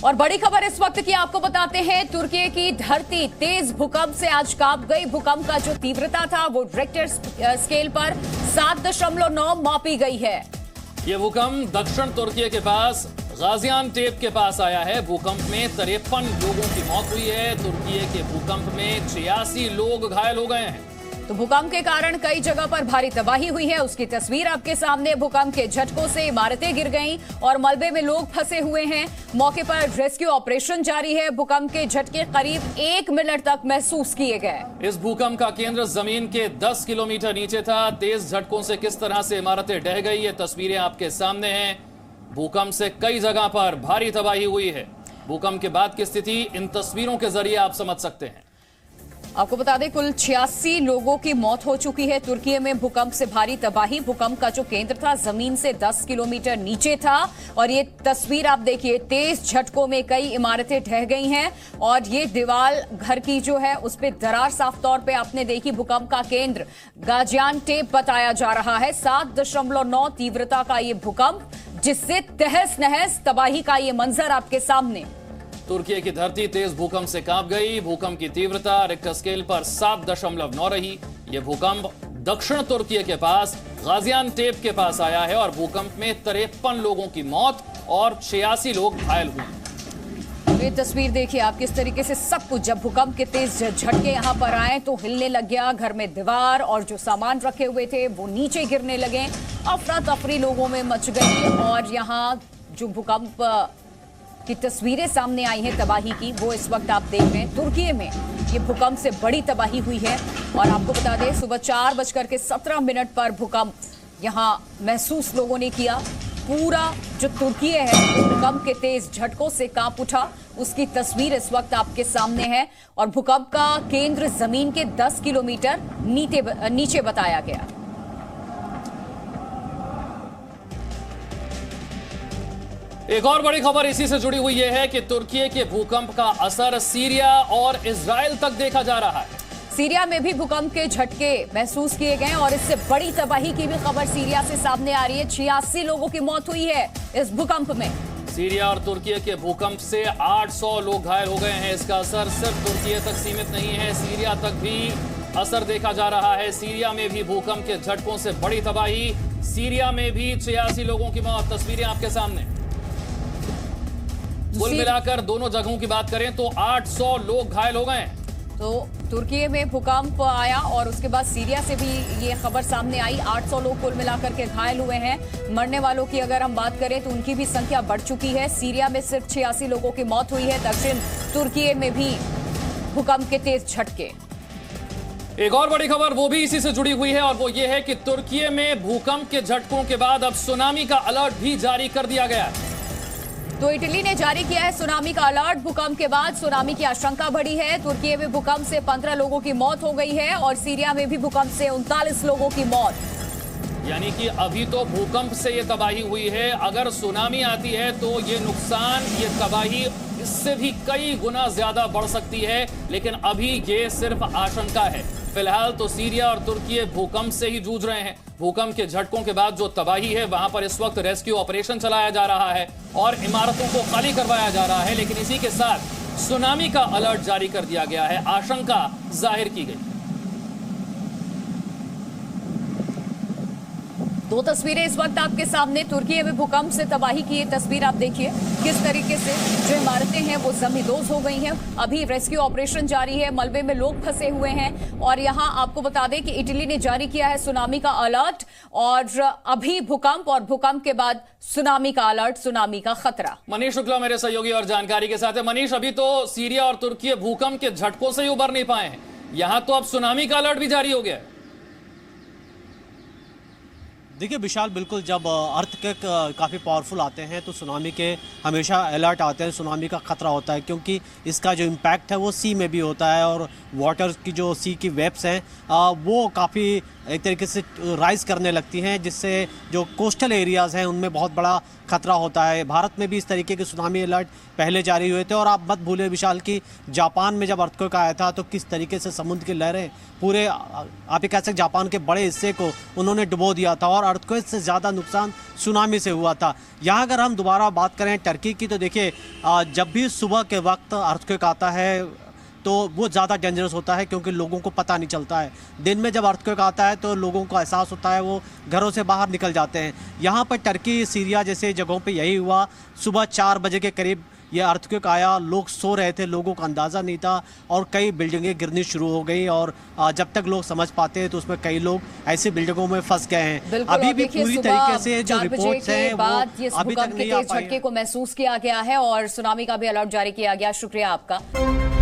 और बड़ी खबर इस वक्त की आपको बताते हैं, तुर्की की धरती तेज भूकंप से आज कांप गई। भूकंप का जो तीव्रता था वो रिक्टर स्केल पर 7.9 मापी गई है। ये भूकंप दक्षिण तुर्की के पास गाजियानटेप के पास आया है। भूकंप में 53 लोगों की मौत हुई है। तुर्की के भूकंप में 86 लोग घायल हो गए हैं। तो भूकंप के कारण कई जगह पर भारी तबाही हुई है, उसकी तस्वीर आपके सामने। भूकंप के झटकों से इमारतें गिर गईं और मलबे में लोग फंसे हुए हैं। मौके पर रेस्क्यू ऑपरेशन जारी है। भूकंप के झटके करीब 1 मिनट तक महसूस किए गए। इस भूकंप का केंद्र जमीन के 10 किलोमीटर नीचे था। तेज झटकों से किस तरह से इमारतें ढह गई, ये तस्वीरें आपके सामने हैं। भूकंप से कई जगह पर भारी तबाही हुई है। भूकंप के बाद की स्थिति इन तस्वीरों के जरिए आप समझ सकते हैं। आपको बता दें, कुल 86 लोगों की मौत हो चुकी है। तुर्की में भूकंप से भारी तबाही। भूकंप का जो केंद्र था जमीन से 10 किलोमीटर नीचे था और ये तस्वीर आप देखिए, तेज झटकों में कई इमारतें ढह गई हैं और ये दीवार घर की जो है उस पे दरार साफ तौर पे आपने देखी। भूकंप का केंद्र गाजियानटेप बताया जा रहा है। 7.9 तीव्रता का ये भूकंप, जिससे तहस नहस तबाही का ये मंजर आपके सामने। तुर्की की धरती तेज भूकंप से कांप गई। भूकंप की तीव्रता रिक्टर स्केल पर 7.9 रही। यह भूकंप दक्षिण तुर्की के पास गाजियानटेप के पास आया है और भूकंप में 53 लोगों की मौत और 86 लोग घायल हुए। ये तस्वीर देखिए आप, किस तरीके से सब कुछ, जब भूकंप के तेज झटके यहाँ पर आए तो हिलने लग गया। घर में दीवार और जो सामान रखे हुए थे वो नीचे गिरने लगे। अफरा तफरी लोगों में मच गई और यहाँ जो भूकंप की तस्वीरें सामने आई हैं तबाही की, वो इस वक्त आप देख रहे हैं। तुर्की में ये भूकंप से बड़ी तबाही हुई है और आपको बता दें, सुबह 4:17 पर भूकंप यहाँ महसूस लोगों ने किया। पूरा जो तुर्की है वो भूकंप के तेज झटकों से कांप उठा। उसकी तस्वीर इस वक्त आपके सामने है और भूकंप का केंद्र जमीन के 10 किलोमीटर नीचे बताया गया। एक और बड़ी खबर इसी से जुड़ी हुई है कि तुर्की के भूकंप का असर सीरिया और इजराइल तक देखा जा रहा है। सीरिया में भी भूकंप के झटके महसूस किए गए और इससे बड़ी तबाही की भी खबर सीरिया से सामने आ रही है। 86 लोगों की मौत हुई है इस भूकंप में। सीरिया और तुर्की के भूकंप से 800 लोग घायल हो गए हैं। इसका असर सिर्फ तुर्की तक सीमित नहीं है, सीरिया तक भी असर देखा जा रहा है। सीरिया में भी भूकंप के झटकों से बड़ी तबाही। सीरिया में भी 86 लोगों की मौत। तस्वीरें आपके सामने। कुल मिलाकर दोनों जगहों की बात करें तो 800 लोग घायल हो गए। तो तुर्की में भूकंप आया और उसके बाद सीरिया से भी ये खबर सामने आई। 800 लोग कुल मिलाकर के घायल हुए हैं। मरने वालों की अगर हम बात करें तो उनकी भी संख्या बढ़ चुकी है। सीरिया में सिर्फ 86 लोगों की मौत हुई है। दक्षिण तुर्की में भी भूकंप के तेज झटके। एक और बड़ी खबर वो भी इसी से जुड़ी हुई है और वो ये है कि तुर्की में भूकंप के झटकों के बाद अब सुनामी का अलर्ट भी जारी कर दिया गया है। तो इटली ने जारी किया है सुनामी का अलर्ट। भूकंप के बाद सुनामी की आशंका बढ़ी है। तुर्की में भूकंप से 15 लोगों की मौत हो गई है और सीरिया में भी भूकंप से 39 लोगों की मौत। यानी कि अभी तो भूकंप से ये तबाही हुई है, अगर सुनामी आती है तो ये नुकसान, ये तबाही इससे भी कई गुना ज्यादा बढ़ सकती है। लेकिन अभी ये सिर्फ आशंका है। फिलहाल तो सीरिया और तुर्की भूकंप से ही जूझ रहे हैं। भूकंप के झटकों के बाद जो तबाही है वहां पर इस वक्त रेस्क्यू ऑपरेशन चलाया जा रहा है और इमारतों को खाली करवाया जा रहा है। लेकिन इसी के साथ सुनामी का अलर्ट जारी कर दिया गया है, आशंका जाहिर की गई। दो तस्वीरें इस वक्त आपके सामने। तुर्की में भूकंप से तबाही की ये तस्वीर आप देखिए, किस तरीके से जो इमारतें हैं वो जमींदोज हो गई हैं। अभी रेस्क्यू ऑपरेशन जारी है, मलबे में लोग फंसे हुए हैं और यहाँ आपको बता दें कि इटली ने जारी किया है सुनामी का अलर्ट और अभी भूकंप और भूकंप के बाद सुनामी का अलर्ट, सुनामी का खतरा। मनीष शुक्ला मेरे सहयोगी और जानकारी के साथ है। मनीष, अभी तो सीरिया और तुर्की भूकंप के झटकों से ही उबर नहीं पाए हैं, यहां तो अब सुनामी का अलर्ट भी जारी हो गया है। देखिए विशाल, बिल्कुल, जब अर्थक्वेक काफ़ी पावरफुल आते हैं तो सुनामी के हमेशा अलर्ट आते हैं, सुनामी का खतरा होता है क्योंकि इसका जो इम्पैक्ट है वो सी में भी होता है और वाटर की जो सी की वेव्स हैं वो काफ़ी एक तरीके से राइज करने लगती हैं, जिससे जो कोस्टल एरियाज़ हैं उनमें बहुत बड़ा खतरा होता है। भारत में भी इस तरीके के सुनामी अलर्ट पहले जारी हुए थे। और आप मत भूले विशाल की जापान में जब अर्थक्वेक आया था तो किस तरीके से समुद्र की लहरें पूरे आप ये कह सकते जापान के बड़े हिस्से को उन्होंने डुबो दिया था, और अर्थक्वेक से ज़्यादा नुकसान सुनामी से हुआ था। यहाँ अगर हम दोबारा बात करें टर्की की, तो देखिए जब भी सुबह के वक्त अर्थक्वेक आता है तो वो ज़्यादा डेंजरस होता है, क्योंकि लोगों को पता नहीं चलता है। दिन में जब अर्थक्वेक आता है तो लोगों को एहसास होता है, वो घरों से बाहर निकल जाते हैं। यहाँ पर टर्की, सीरिया जैसे जगहों पे यही हुआ। सुबह 4 बजे के करीब ये अर्थक्वेक आया, लोग सो रहे थे, लोगों को अंदाज़ा नहीं था, और कई बिल्डिंगें गिरनी शुरू हो गई। और जब तक लोग समझ पाते हैं तो उसमें कई लोग ऐसी बिल्डिंगों में फंस गए हैं। अभी भी पूरी तरीके से जो रिपोर्ट्स हैं वो अभी तक नहीं आ पाई। झटके को महसूस किया गया है और सुनामी का भी अलर्ट जारी किया गया। शुक्रिया आपका।